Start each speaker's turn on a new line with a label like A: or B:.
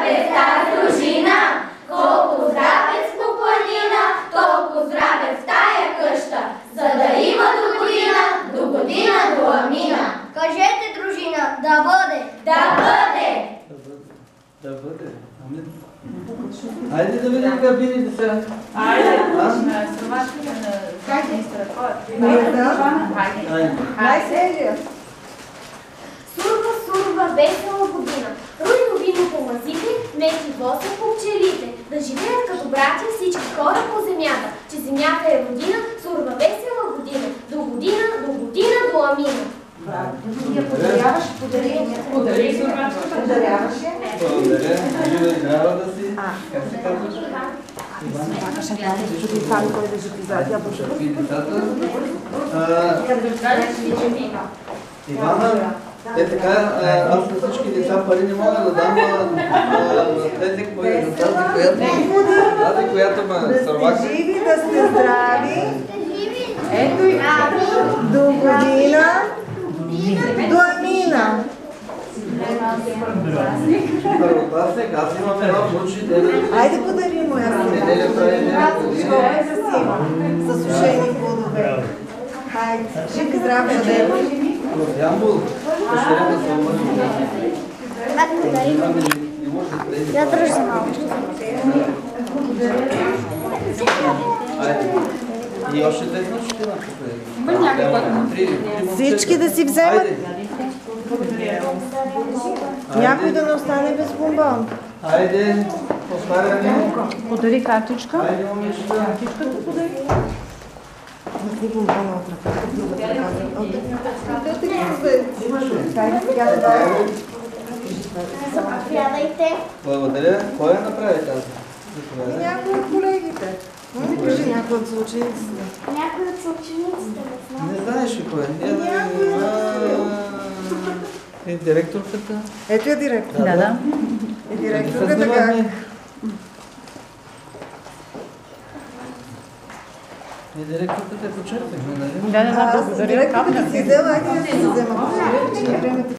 A: здраве в тази дружина, колко здраве по планина, толкова здраве в тая къща, за да има до година до амина.
B: Кажете, дружина, да бъде!
A: Да бъде!
C: Да бъде. Хайде да видим кабините сега.
D: Айде, сръмашките на министра.
E: Най-селия.
B: Сурва, сурва, весела година. Руй новина по мазите, меки воса по пчелите. Да живеят като братя всички хора по земята, че земята е родина, сурва весела година. До година до амина.
E: Я подаряваш,
D: Подари сурмашката.
E: подаряваш я.
C: Благодаря. Жива и здрава да си. Как се казваш? Какви децата? Ивана, така, аз на всички деца пари не мога да дам, тази, която ме сървака.
E: Живи, да сте здрави. Ето и до година. До амина.
C: Първокласник, аз имам едно случай.
E: Айде подари му я сега. За сушени плодове. Хайде, жив и здрав бъде.
C: В Ямбул, дъщерята се омъжи.
B: Я дръжа малко.
C: Айде. И още две случки на
E: Всички да си вземат. Някой да не остане без бомбон.
C: Айде, повтаряме.
D: Подари картичка.
C: Айде, момичета.
D: Картичката подари.
E: Махни бомбона от ръката. Хайде сега да дадем.
B: Заповядайте.
C: Благодаря. Кой я направи тази?
E: Някой от колегите. Не кажи някой от съучениците.
B: Някой от съучениците не знам.
C: Не знаеш ли кой? Е директорката?
E: Ето е директор.
D: Да.
E: Е директорката как?
C: И директорката почерпихме, нали?
D: Да, благодаря.
E: Директорката си взела, айде да си взема. Че не времето.